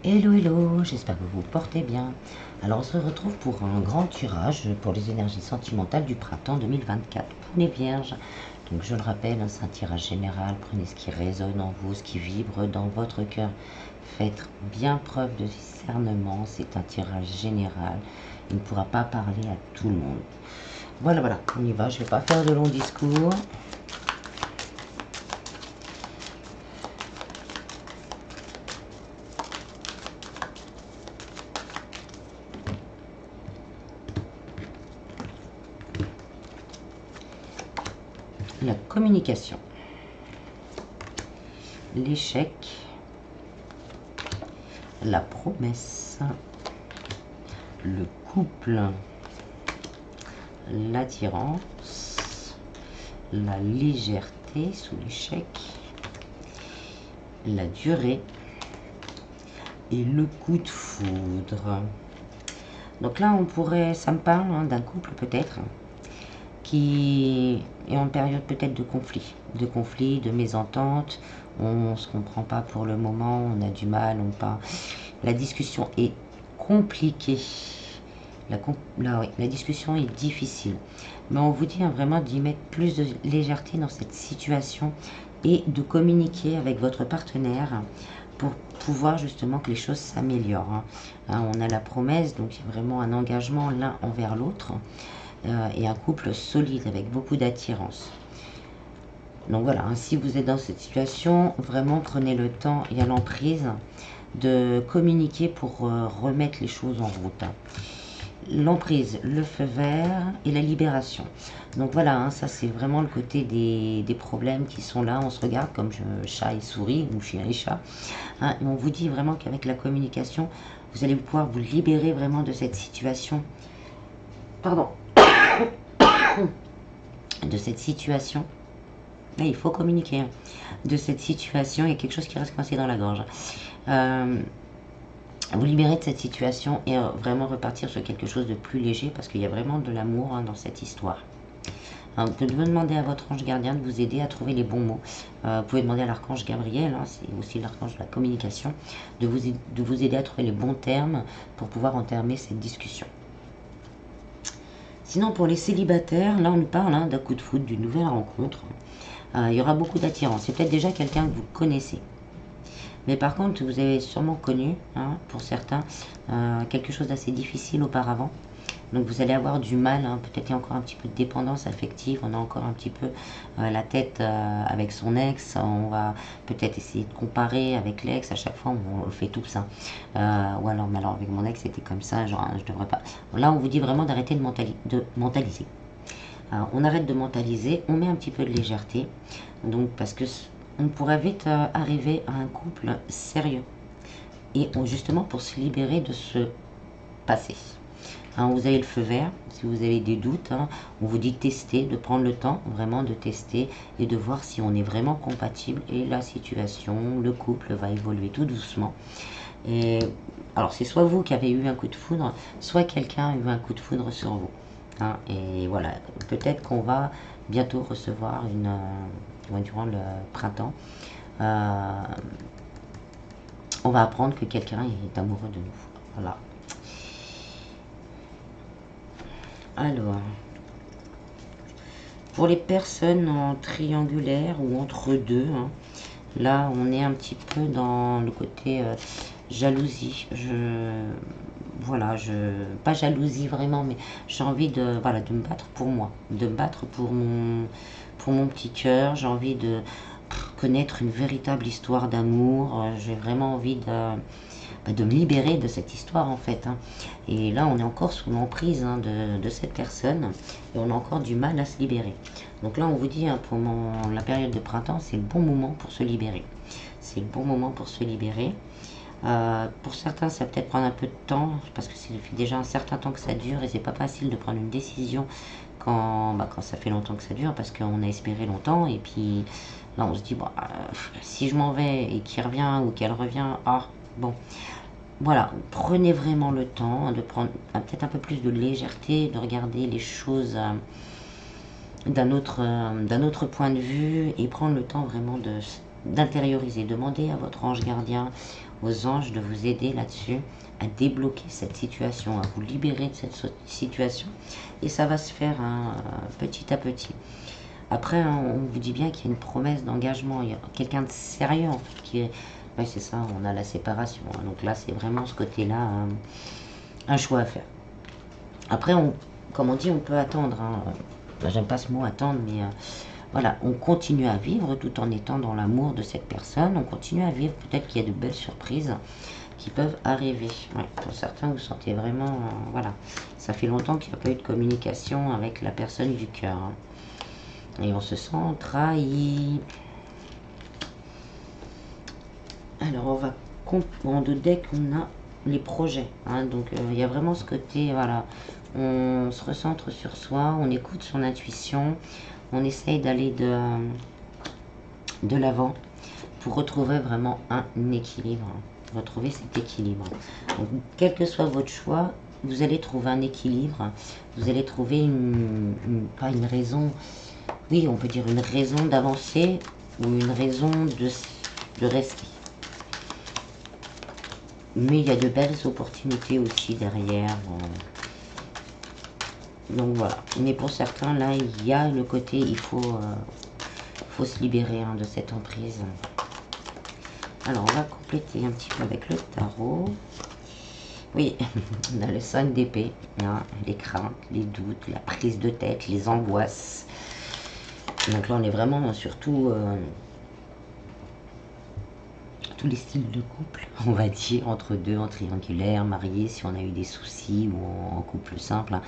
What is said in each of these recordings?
Hello hello, j'espère que vous vous portez bien. Alors on se retrouve pour un grand tirage pour les énergies sentimentales du printemps 2024 pour les vierges. Donc je le rappelle, c'est un tirage général, prenez ce qui résonne en vous, ce qui vibre dans votre cœur. Faites bien preuve de discernement, c'est un tirage général, il ne pourra pas parler à tout le monde. Voilà, on y va, je ne vais pas faire de longs discours. La communication, l'échec, la promesse, le couple, l'attirance, la légèreté sous l'échec, la durée et le coup de foudre. Donc là, on pourrait, ça me parle d'un couple peut-être qui est en période peut-être de conflit, de mésentente. On ne se comprend pas pour le moment, on a du mal, la discussion est compliquée. La discussion est difficile. Mais on vous dit vraiment d'y mettre plus de légèreté dans cette situation et de communiquer avec votre partenaire pour pouvoir justement que les choses s'améliorent. On a la promesse, donc il y a vraiment un engagement l'un envers l'autre et un couple solide avec beaucoup d'attirance. Donc voilà, si vous êtes dans cette situation, vraiment prenez le temps et à l'emprise de communiquer pour remettre les choses en route. L'emprise, le feu vert et la libération. Donc voilà, ça c'est vraiment le côté des problèmes qui sont là. On se regarde comme chat et souris ou chien et chat. Et on vous dit vraiment qu'avec la communication, vous allez pouvoir vous libérer vraiment de cette situation. Pardon. De cette situation. Là, il faut communiquer. De cette situation, il y a quelque chose qui reste coincé dans la gorge. Vous libérer de cette situation et vraiment repartir sur quelque chose de plus léger parce qu'il y a vraiment de l'amour dans cette histoire. Vous pouvez demander à votre ange gardien de vous aider à trouver les bons mots. Vous pouvez demander à l'archange Gabriel, c'est aussi l'archange de la communication, de vous aider à trouver les bons termes pour pouvoir entamer cette discussion. Sinon, pour les célibataires, là on nous parle d'un coup de foudre, d'une nouvelle rencontre. Il y aura beaucoup d'attirance. C'est peut-être déjà quelqu'un que vous connaissez. Mais par contre, vous avez sûrement connu, pour certains, quelque chose d'assez difficile auparavant. Donc vous allez avoir du mal, peut-être il y a encore un petit peu de dépendance affective, on a encore un petit peu la tête avec son ex, on va peut-être essayer de comparer avec l'ex, à chaque fois on fait tout ça. Ou alors, mais alors avec mon ex c'était comme ça, genre je devrais pas. Là on vous dit vraiment d'arrêter de mentaliser. On arrête de mentaliser, on met un petit peu de légèreté, donc parce que on pourrait vite arriver à un couple sérieux. Et justement pour se libérer de ce passé. Vous avez le feu vert, si vous avez des doutes, on vous dit de tester, de prendre le temps vraiment de tester et de voir si on est vraiment compatible et la situation, le couple va évoluer tout doucement. Et alors c'est soit vous qui avez eu un coup de foudre, soit quelqu'un a eu un coup de foudre sur vous. Et voilà, peut-être qu'on va bientôt recevoir durant le printemps, on va apprendre que quelqu'un est amoureux de nous. Voilà. Alors, pour les personnes en triangulaire ou entre deux, là on est un petit peu dans le côté jalousie. Pas jalousie vraiment, mais j'ai envie de me battre pour moi, de me battre pour mon petit cœur. J'ai envie de connaître une véritable histoire d'amour. J'ai vraiment envie de me libérer de cette histoire en fait. Et là on est encore sous l'emprise de cette personne et on a encore du mal à se libérer. Donc là on vous dit pour la période de printemps, c'est le bon moment pour se libérer. C'est le bon moment pour se libérer. Pour certains ça va peut-être prendre un peu de temps parce que ça fait déjà un certain temps que ça dure et c'est pas facile de prendre une décision quand ça fait longtemps que ça dure parce qu'on a espéré longtemps et puis là on se dit si je m'en vais et qu'il revient ou qu'elle revient, voilà, prenez vraiment le temps de prendre peut-être un peu plus de légèreté, de regarder les choses d'un autre point de vue et prendre le temps vraiment d'intérioriser. Demandez à votre ange gardien, aux anges, de vous aider là-dessus, à débloquer cette situation, à vous libérer de cette situation. Et ça va se faire petit à petit. Après, on vous dit bien qu'il y a une promesse d'engagement. Il y a quelqu'un de sérieux, en fait, qui est... Ouais, c'est ça, on a la séparation. Donc là, c'est vraiment ce côté-là, un choix à faire. Après, comme on dit, on peut attendre. J'aime pas ce mot attendre, mais voilà, on continue à vivre tout en étant dans l'amour de cette personne. On continue à vivre. Peut-être qu'il y a de belles surprises qui peuvent arriver. Ouais, pour certains, vous sentez vraiment... voilà, ça fait longtemps qu'il n'y a pas eu de communication avec la personne du cœur. Et on se sent trahi. Alors, on va... En deux decks, on a les projets. Donc, il y a vraiment ce côté, voilà, on se recentre sur soi, on écoute son intuition, on essaye d'aller de l'avant pour retrouver vraiment un équilibre. Retrouver cet équilibre. Donc, quel que soit votre choix, vous allez trouver un équilibre. Vous allez trouver pas une raison, oui, on peut dire une raison d'avancer ou une raison de rester. Mais il y a de belles opportunités aussi derrière. Donc voilà. Mais pour certains, là, il y a le côté, il faut se libérer de cette emprise. Alors, on va compléter un petit peu avec le tarot. Oui, on a le 5 d'épée. Les craintes, les doutes, la prise de tête, les angoisses. Donc là, on est vraiment surtout... tous les styles de couple, on va dire, entre deux, en triangulaire, marié, si on a eu des soucis, ou en couple simple.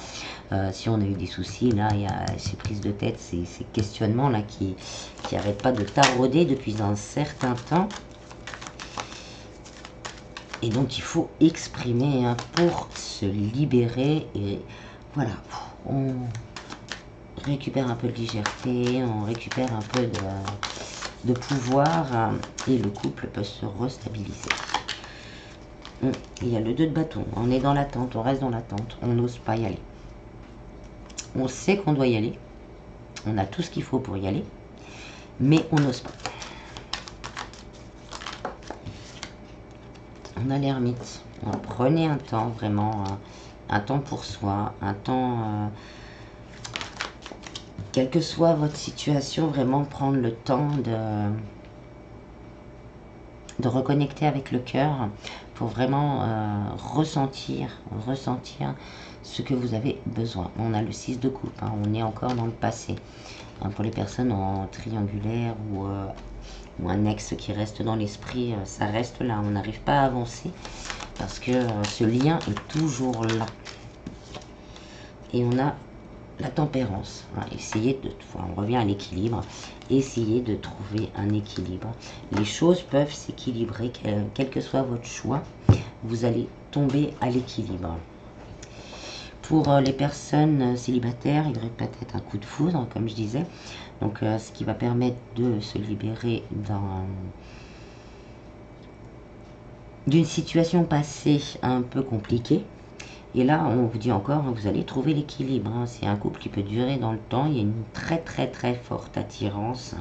Si on a eu des soucis, là, il y a ces prises de tête, ces questionnements là qui n'arrêtent pas de tarauder depuis un certain temps. Et donc, il faut exprimer pour se libérer. Et voilà, on récupère un peu de légèreté, on récupère un peu de pouvoir, et le couple peut se restabiliser. Il y a le 2 de bâton, on est dans l'attente, on reste dans l'attente, on n'ose pas y aller. On sait qu'on doit y aller, on a tout ce qu'il faut pour y aller, mais on n'ose pas. On a l'ermite. Prenez un temps, vraiment, un temps pour soi, un temps... quelle que soit votre situation, vraiment prendre le temps de reconnecter avec le cœur pour vraiment ressentir ce que vous avez besoin. On a le 6 de coupe, on est encore dans le passé. Pour les personnes en triangulaire ou un ex qui reste dans l'esprit, ça reste là. On n'arrive pas à avancer parce que ce lien est toujours là. Et on a la tempérance. Essayez on revient à l'équilibre. Essayez de trouver un équilibre. Les choses peuvent s'équilibrer, quel que soit votre choix. Vous allez tomber à l'équilibre. Pour les personnes célibataires, il y aurait peut-être un coup de foudre, comme je disais. Donc, ce qui va permettre de se libérer d'une situation passée un peu compliquée. Et là, on vous dit encore, vous allez trouver l'équilibre. C'est un couple qui peut durer dans le temps. Il y a une très très très forte attirance.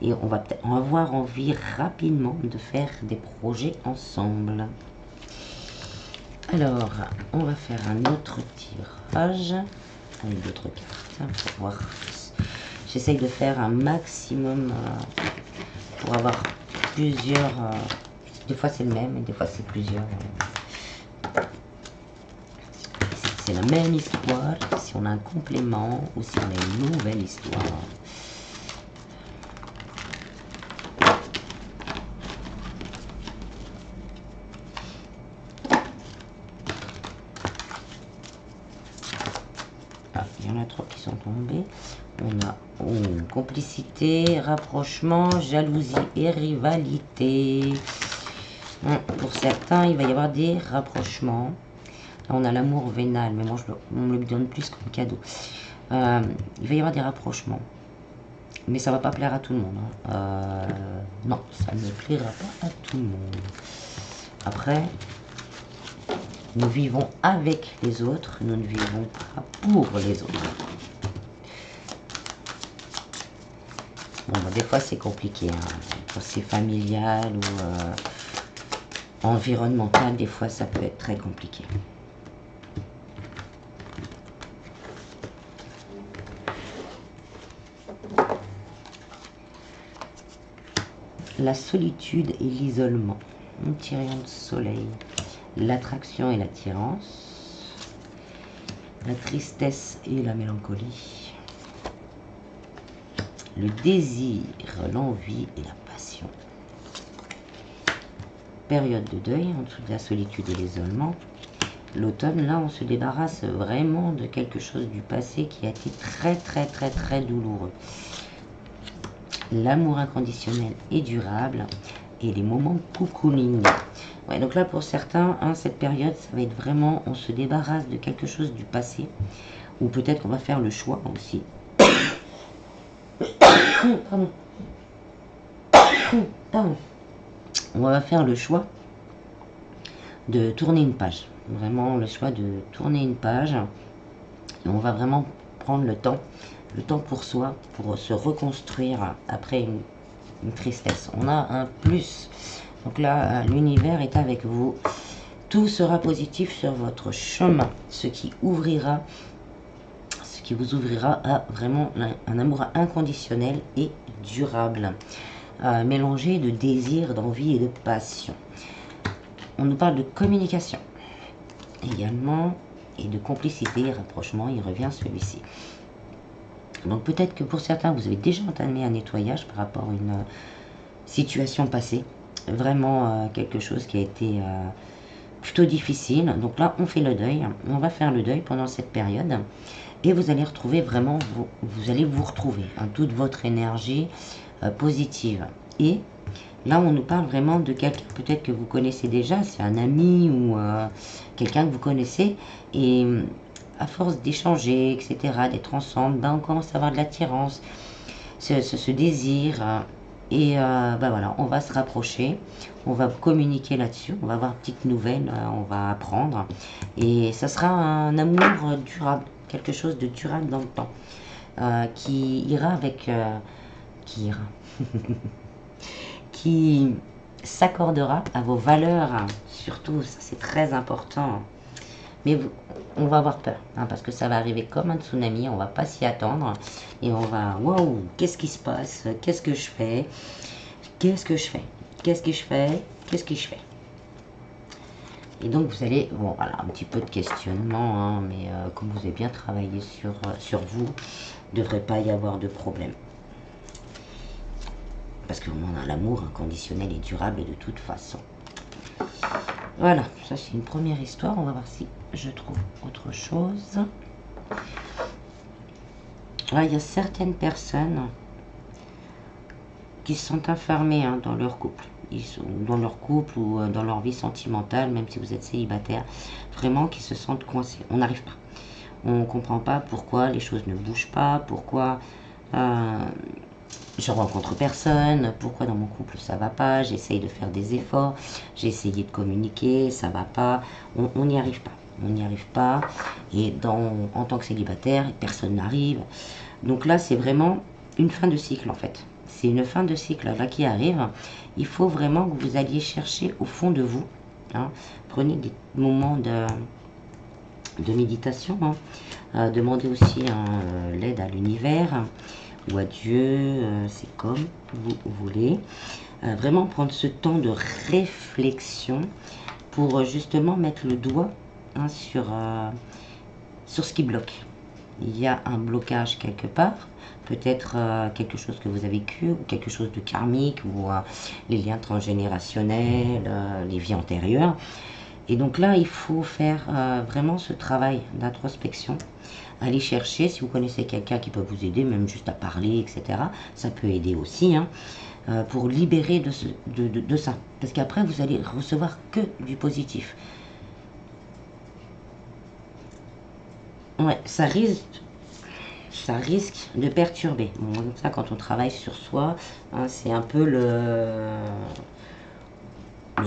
Et on va avoir envie rapidement de faire des projets ensemble. Alors, on va faire un autre tirage avec d'autres cartes pour voir. J'essaye de faire un maximum pour avoir plusieurs. Des fois c'est le même et des fois c'est plusieurs. C'est la même histoire, si on a un complément ou si on a une nouvelle histoire. Il y en a 3 qui sont tombés. On a complicité, rapprochement, jalousie et rivalité. Pour certains, il va y avoir des rapprochements. Là, on a l'amour vénal, mais moi, on me le donne plus comme cadeau. Il va y avoir des rapprochements. Mais ça ne va pas plaire à tout le monde. Non, ça ne plaira pas à tout le monde. Après, nous vivons avec les autres, nous ne vivons pas pour les autres. Bon, bah, des fois c'est compliqué, hein. Quand c'est familial ou environnemental, des fois ça peut être très compliqué. La solitude et l'isolement. Un petit rayon de soleil. L'attraction et l'attirance. La tristesse et la mélancolie. Le désir, l'envie et la passion. Période de deuil, en dessous de la solitude et l'isolement. L'automne, là, on se débarrasse vraiment de quelque chose du passé qui a été très douloureux. L'amour inconditionnel et durable et les moments cocooning. Ouais, donc là, pour certains, hein, cette période, ça va être vraiment, on se débarrasse de quelque chose du passé, ou peut-être qu'on va faire le choix aussi. Pardon. Pardon. On va faire le choix de tourner une page. Vraiment le choix de tourner une page. Et on va vraiment prendre le temps pour soi, pour se reconstruire après une tristesse. On a un plus. Donc là, l'univers est avec vous. Tout sera positif sur votre chemin, ce qui vous ouvrira à vraiment un amour inconditionnel et durable, mélangé de désir, d'envie et de passion. On nous parle de communication également et de complicité, rapprochement, il revient celui-ci. Donc peut-être que pour certains, vous avez déjà entamé un nettoyage par rapport à une situation passée, vraiment quelque chose qui a été plutôt difficile. Donc là, on fait le deuil, on va faire le deuil pendant cette période et vous allez retrouver vraiment, vous allez vous retrouver, hein, toute votre énergie positive. Et là, on nous parle vraiment de quelqu'un peut-être que vous connaissez déjà, c'est un ami ou quelqu'un que vous connaissez et à force d'échanger, etc., d'être ensemble, ben, on commence à avoir de l'attirance, ce désir. Et ben voilà, on va se rapprocher, on va communiquer là-dessus, on va avoir de petites nouvelles, on va apprendre. Et ça sera un amour durable, quelque chose de durable dans le temps, qui ira avec... qui ira qui s'accordera à vos valeurs, hein. Surtout, ça c'est très important. Mais on va avoir peur, hein, parce que ça va arriver comme un tsunami, on va pas s'y attendre. Et on va, waouh, qu'est-ce qui se passe? Qu'est-ce que je fais? Qu'est-ce que je fais? Qu'est-ce que je fais? Qu'est-ce que je fais? Et donc vous allez, bon voilà, un petit peu de questionnement, hein, mais comme vous avez bien travaillé sur vous, il ne devrait pas y avoir de problème. Parce qu'on a l'amour inconditionnel et durable de toute façon. Voilà, ça c'est une première histoire. On va voir si je trouve autre chose. Là, il y a certaines personnes qui se sont enfermées, hein, dans leur couple. Ils sont dans leur couple ou dans leur vie sentimentale, même si vous êtes célibataire, vraiment qui se sentent coincés. On n'arrive pas. On ne comprend pas pourquoi les choses ne bougent pas, pourquoi je rencontre personne, pourquoi dans mon couple ça va pas, j'essaye de faire des efforts, j'ai essayé de communiquer, ça va pas, on n'y arrive pas. On n'y arrive pas, et en tant que célibataire, personne n'arrive. Donc là, c'est vraiment une fin de cycle en fait. C'est une fin de cycle là qui arrive. Il faut vraiment que vous alliez chercher au fond de vous, hein. Prenez des moments de méditation, hein. Demandez aussi l'aide à l'univers ou à Dieu, c'est comme vous voulez. Vraiment prendre ce temps de réflexion pour justement mettre le doigt, hein, sur ce qui bloque. Il y a un blocage quelque part, peut-être quelque chose que vous avez vécu, ou quelque chose de karmique, ou les liens transgénérationnels, les vies antérieures. Et donc là, il faut faire vraiment ce travail d'introspection. Aller chercher, si vous connaissez quelqu'un qui peut vous aider, même juste à parler, etc. Ça peut aider aussi, hein, pour libérer de ça. Parce qu'après, vous allez recevoir que du positif. Ouais, ça risque de perturber. Bon, comme ça, quand on travaille sur soi, hein, c'est un peu le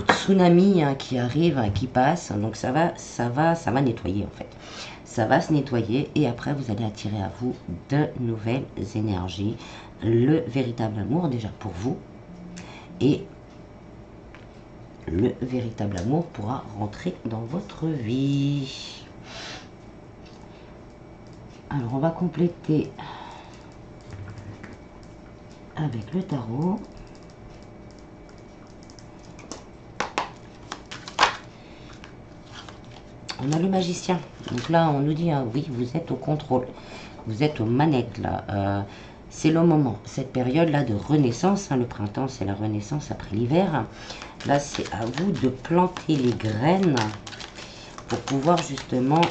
tsunami, hein, qui arrive, hein, qui passe. Donc ça va nettoyer en fait. ça va se nettoyer et après vous allez attirer à vous de nouvelles énergies, le véritable amour déjà pour vous, et le véritable amour pourra rentrer dans votre vie. Alors on va compléter avec le tarot. On a le magicien. Donc là, on nous dit, hein, oui, vous êtes au contrôle. Vous êtes aux manettes, là. C'est le moment. Cette période-là de renaissance, hein, le printemps, c'est la renaissance après l'hiver. Là, c'est à vous de planter les graines pour pouvoir justement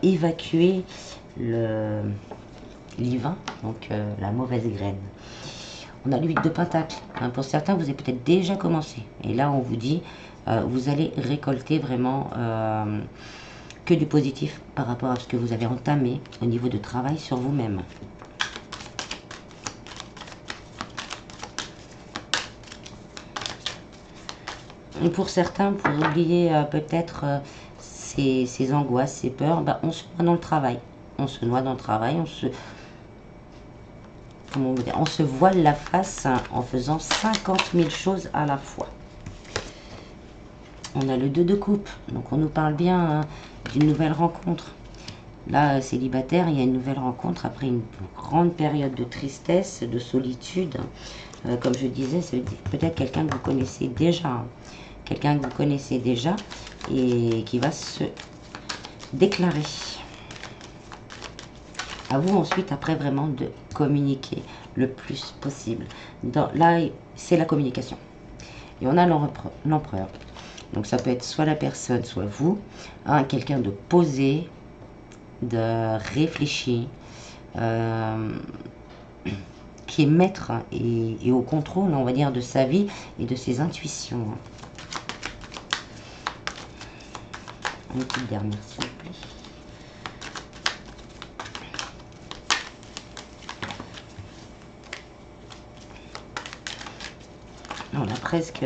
évacuer l'ivin, donc la mauvaise graine. On a le 8 de Pentacle. Hein, pour certains, vous avez peut-être déjà commencé. Et là, on vous dit, vous allez récolter vraiment que du positif par rapport à ce que vous avez entamé au niveau de travail sur vous-même. Et pour certains, pour oublier peut-être ces angoisses, ces peurs, bah, on se noie dans le travail. On se noie dans le travail, on se voile la face hein, en faisant 50 000 choses à la fois. On a le 2 de coupe, donc on nous parle bien hein, d'une nouvelle rencontre. Là, célibataire, il y a une nouvelle rencontre après une grande période de tristesse, de solitude. Comme je disais, c'est peut-être quelqu'un que vous connaissez déjà. Hein. Quelqu'un que vous connaissez déjà et qui va se déclarer. À vous ensuite, après, vraiment de communiquer le plus possible. Là, c'est la communication. Et on a l'empereur. Donc ça peut être soit la personne, soit vous, hein, quelqu'un de posé, de réfléchi, qui est maître et au contrôle, on va dire, de sa vie et de ses intuitions. Une petite dernière, s'il vous plaît. On a presque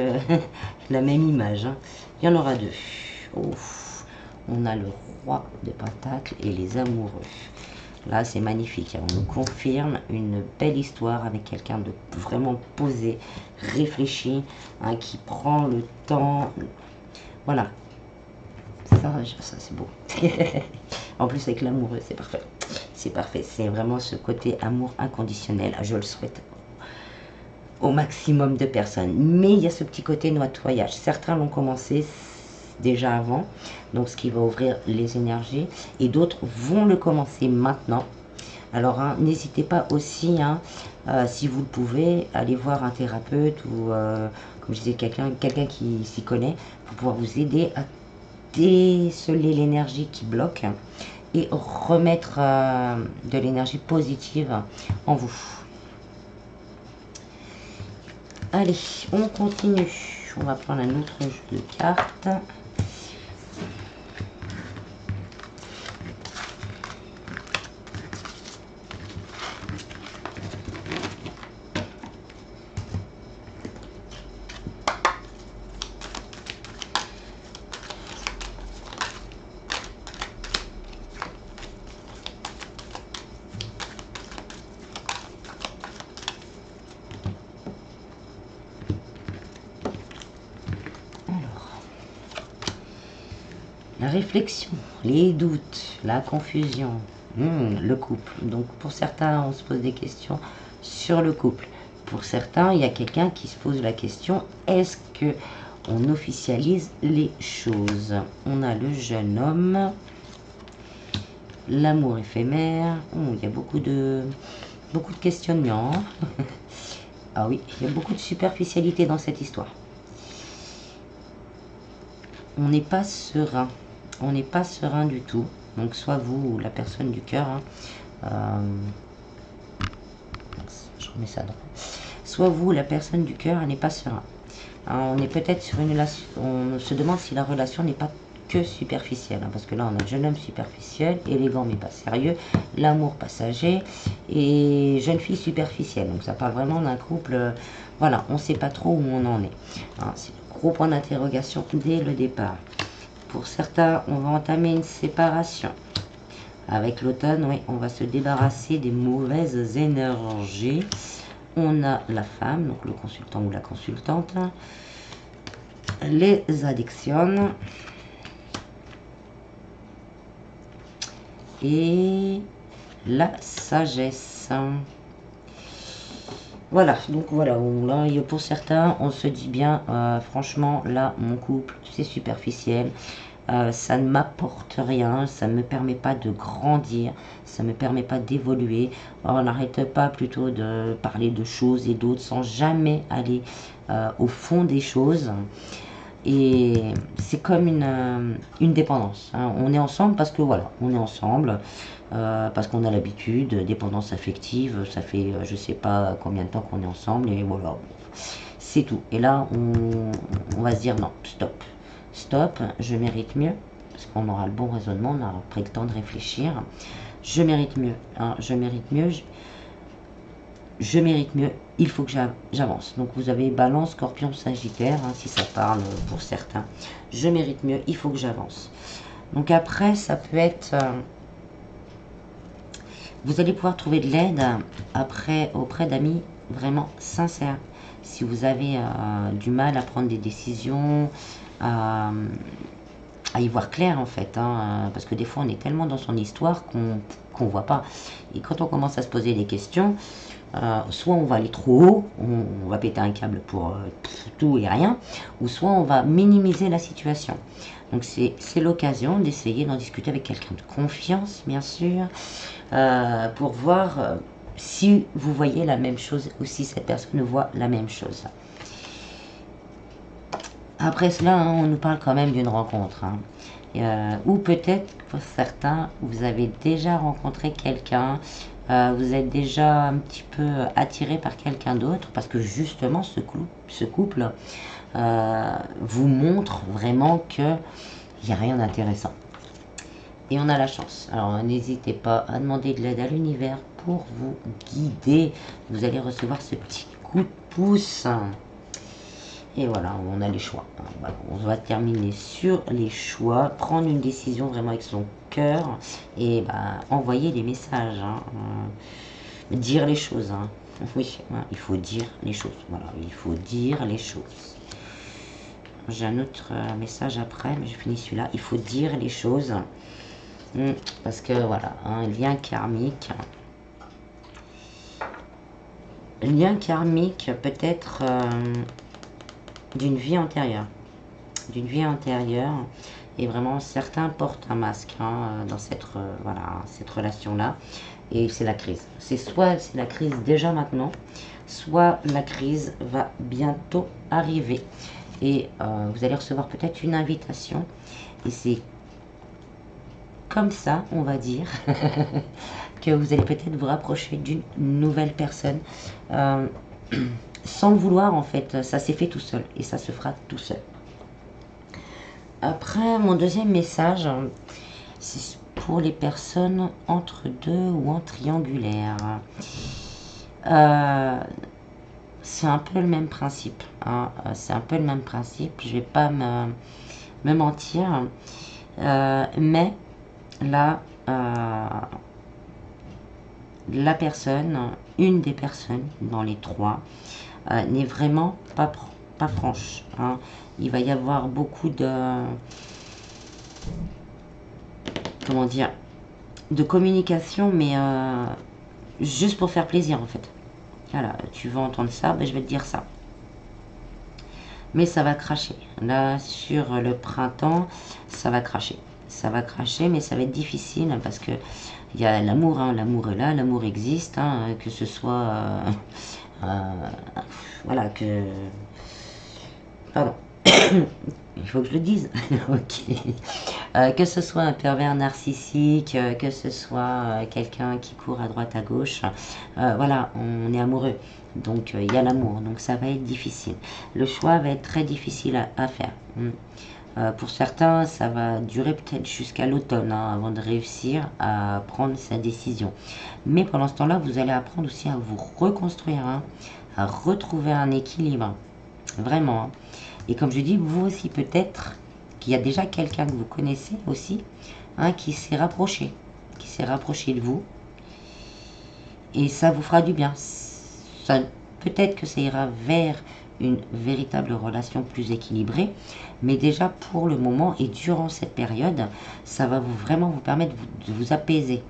la même image. Hein. Il y en aura deux. Ouf. On a le roi de Pentacle et les amoureux. Là, c'est magnifique. On nous confirme une belle histoire avec quelqu'un de vraiment posé, réfléchi, hein, qui prend le temps. Voilà. Ça c'est beau. En plus, avec l'amoureux, c'est parfait. C'est parfait. C'est vraiment ce côté amour inconditionnel. Je le souhaite au maximum de personnes. Mais il y a ce petit côté nettoyage. Certains l'ont commencé déjà avant, donc ce qui va ouvrir les énergies, et d'autres vont le commencer maintenant. Alors hein, n'hésitez pas aussi, hein, si vous le pouvez, aller voir un thérapeute ou, comme je disais, quelqu'un qui s'y connaît, pour pouvoir vous aider à déceler l'énergie qui bloque et remettre de l'énergie positive en vous. Allez, on continue. On va prendre un autre jeu de cartes. La réflexion, les doutes, la confusion, le couple. Donc pour certains, on se pose des questions sur le couple. Pour certains, il y a quelqu'un qui se pose la question, est-ce que on officialise les choses? On a le jeune homme, l'amour éphémère. Il y a beaucoup de questionnements. Ah oui, il y a beaucoup de superficialité dans cette histoire. On n'est pas serein. On n'est pas serein du tout. Donc soit vous ou la personne du cœur. Hein, je remets ça droit. Soit vous ou la personne du cœur n'est pas serein. On est peut-être sur une relation. On se demande si la relation n'est pas que superficielle. Hein, parce que là on a un jeune homme superficiel, élégant mais pas sérieux, l'amour passager et jeune fille superficielle. Donc ça parle vraiment d'un couple. Voilà, on ne sait pas trop où on en est. Hein, c'est un gros point d'interrogation dès le départ. Pour certains, on va entamer une séparation. Avec l'automne, oui, on va se débarrasser des mauvaises énergies. On a la femme, donc le consultant ou la consultante. Les addictions. Et la sagesse. Voilà, donc voilà, là, pour certains, on se dit bien, franchement, là, mon couple, c'est superficiel, ça ne m'apporte rien, ça ne me permet pas de grandir, ça ne me permet pas d'évoluer. On n'arrête pas plutôt de parler de choses et d'autres sans jamais aller au fond des choses. Et c'est comme une dépendance, hein. On est ensemble parce que voilà, on est ensemble, parce qu'on a l'habitude, dépendance affective, ça fait je sais pas combien de temps qu'on est ensemble, et voilà, c'est tout. Et là, on va se dire non, stop, stop, je mérite mieux, parce qu'on aura le bon raisonnement, on aura pris le temps de réfléchir. Je mérite mieux, hein, je mérite mieux, je mérite mieux, il faut que j'avance. Donc vous avez Balance, Scorpion, Sagittaire, hein, si ça parle pour certains. Je mérite mieux, il faut que j'avance. Donc après, ça peut être... vous allez pouvoir trouver de l'aide après auprès d'amis vraiment sincères. Si vous avez du mal à prendre des décisions, à y voir clair en fait, hein, parce que des fois on est tellement dans son histoire qu'on voit pas. Et quand on commence à se poser des questions, soit on va aller trop haut, on va péter un câble pour tout et rien, ou soit on va minimiser la situation. Donc c'est l'occasion d'essayer d'en discuter avec quelqu'un de confiance, bien sûr, pour voir si vous voyez la même chose ou si cette personne voit la même chose. Après cela, hein, on nous parle quand même d'une rencontre, hein. Ou peut-être pour certains, vous avez déjà rencontré quelqu'un, vous êtes déjà un petit peu attiré par quelqu'un d'autre, parce que justement ce couple vous montre vraiment qu'il n'y a rien d'intéressant. Et on a la chance. Alors n'hésitez pas à demander de l'aide à l'univers pour vous guider. Vous allez recevoir ce petit coup de pouce. Et voilà, on a les choix. Voilà, on va terminer sur les choix, prendre une décision vraiment avec son cœur et envoyer des messages, hein, dire les choses. Hein. Oui, hein, il faut dire les choses. Voilà, il faut dire les choses. J'ai un autre message après, mais je finis celui-là. Il faut dire les choses. Parce que voilà, un lien karmique. Lien karmique peut-être d'une vie antérieure. D'une vie antérieure. Et vraiment, certains portent un masque hein, dans cette relation-là. Et c'est la crise. C'est soit c'est la crise déjà maintenant, soit la crise va bientôt arriver. Et vous allez recevoir peut-être une invitation. Et c'est comme ça, on va dire, que vous allez peut-être vous rapprocher d'une nouvelle personne. Sans le vouloir, en fait, ça s'est fait tout seul. Et ça se fera tout seul. Après, mon deuxième message, c'est pour les personnes entre deux ou en triangulaire. C'est un peu le même principe. Hein. C'est un peu le même principe. Je vais pas me mentir. Mais là, la personne, une des personnes dans les trois, n'est vraiment pas franche. Hein. Il va y avoir beaucoup de... comment dire, de communication, mais juste pour faire plaisir en fait. Voilà, tu veux entendre ça, je vais te dire ça. Mais ça va cracher. Là, sur le printemps, ça va cracher. Ça va cracher, mais ça va être difficile parce que il y a l'amour, hein, l'amour est là, l'amour existe, hein, que ce soit... voilà, que... Pardon. Il faut que je le dise. Ok. Que ce soit un pervers narcissique, que ce soit quelqu'un qui court à droite à gauche, voilà, on est amoureux. Donc il y a l'amour, donc ça va être difficile. Le choix va être très difficile à faire. Pour certains, ça va durer peut-être jusqu'à l'automne hein, avant de réussir à prendre sa décision. Mais pendant ce temps-là, vous allez apprendre aussi à vous reconstruire, hein, à retrouver un équilibre. Vraiment. Hein. Et comme je dis, vous aussi peut-être qu'il y a déjà quelqu'un que vous connaissez aussi, hein, qui s'est rapproché s'est rapproché de vous. Et ça vous fera du bien. Peut-être que ça ira vers une véritable relation plus équilibrée, mais déjà pour le moment et durant cette période, ça va vraiment vous permettre de vous apaiser.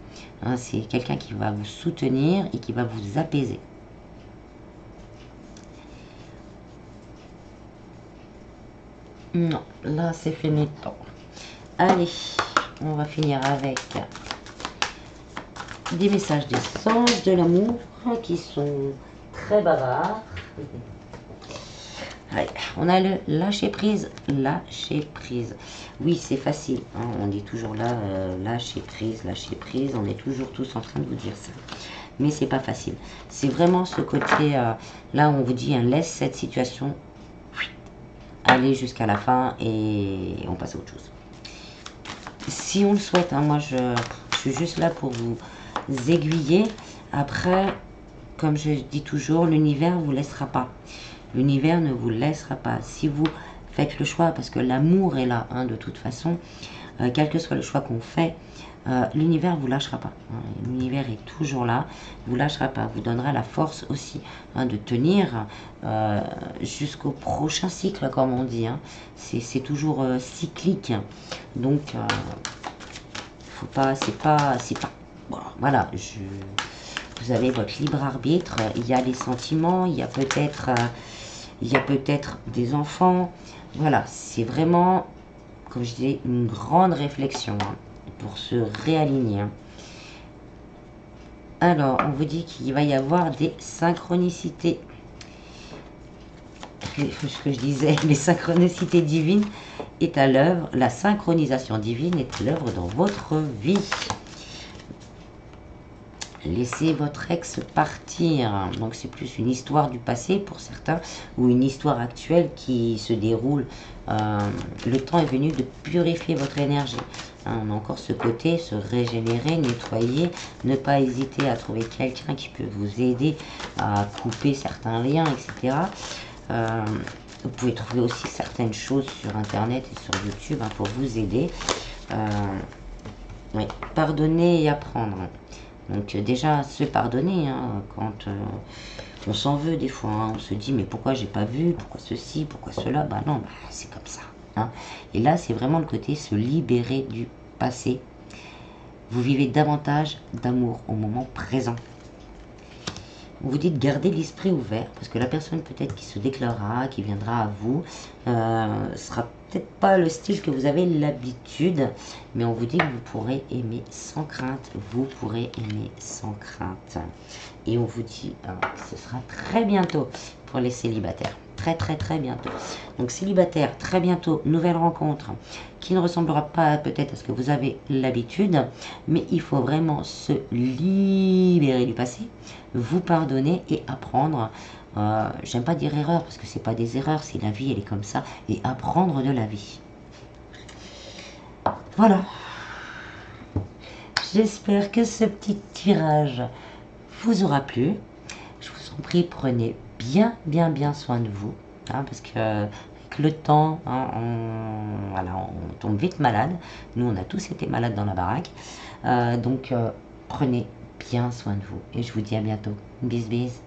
Hein, c'est quelqu'un qui va vous soutenir et qui va vous apaiser. Non, là c'est fini le temps. Allez, on va finir avec des messages des anges de l'amour qui sont très bavards. Allez, on a le lâcher prise, lâcher prise. Oui, c'est facile, hein, on dit toujours là, lâcher prise, on est toujours tous en train de vous dire ça. Mais c'est pas facile. C'est vraiment ce côté, là on vous dit, hein, laisse cette situation aller jusqu'à la fin et on passe à autre chose. Si on le souhaite, hein, moi je suis juste là pour vous aiguiller. Après, comme je dis toujours, l'univers ne vous laissera pas. L'univers ne vous laissera pas. Si vous faites le choix, parce que l'amour est là, hein, de toute façon, quel que soit le choix qu'on fait, l'univers ne vous lâchera pas. Hein. L'univers est toujours là, vous lâchera pas. Vous donnera la force aussi, hein, de tenir jusqu'au prochain cycle, comme on dit. Hein. C'est toujours cyclique. Donc, faut pas, c'est pas, bon, voilà, vous avez votre libre arbitre. Il y a les sentiments, il y a peut-être des enfants. Voilà, c'est vraiment, comme je disais, une grande réflexion, hein, pour se réaligner. Hein. Alors, on vous dit qu'il va y avoir des synchronicités. Ce que je disais, les synchronicités divines est à l'œuvre. La synchronisation divine est à l'œuvre dans votre vie. Laissez votre ex partir. Donc c'est plus une histoire du passé pour certains ou une histoire actuelle qui se déroule. Le temps est venu de purifier votre énergie. Hein, on a encore ce côté, se régénérer, nettoyer, ne pas hésiter à trouver quelqu'un qui peut vous aider à couper certains liens, etc. Vous pouvez trouver aussi certaines choses sur Internet et sur YouTube, hein, pour vous aider. Oui, pardonner et apprendre. Donc déjà, se pardonner, hein, quand on s'en veut des fois, hein, on se dit mais pourquoi j'ai pas vu, pourquoi ceci, pourquoi cela, bah non, bah, c'est comme ça. Hein. Et là, c'est vraiment le côté se libérer du passé. Vous vivez davantage d'amour au moment présent. On vous dit de garder l'esprit ouvert, parce que la personne peut-être qui se déclarera, qui viendra à vous, sera peut-être pas le style que vous avez l'habitude, mais on vous dit que vous pourrez aimer sans crainte, vous pourrez aimer sans crainte. Et on vous dit que ce sera très bientôt pour les célibataires, très bientôt. Donc célibataire, très bientôt, nouvelle rencontre qui ne ressemblera pas peut-être à ce que vous avez l'habitude, mais il faut vraiment se libérer du passé, vous pardonner et apprendre. J'aime pas dire erreur parce que c'est pas des erreurs, c'est la vie, elle est comme ça, et apprendre de la vie. Voilà. J'espère que ce petit tirage vous aura plu. Je vous en prie, prenez bien soin de vous, hein, parce que avec le temps, hein, on tombe vite malade. Nous, on a tous été malades dans la baraque. Donc, prenez bien soin de vous. Et je vous dis à bientôt. Bis.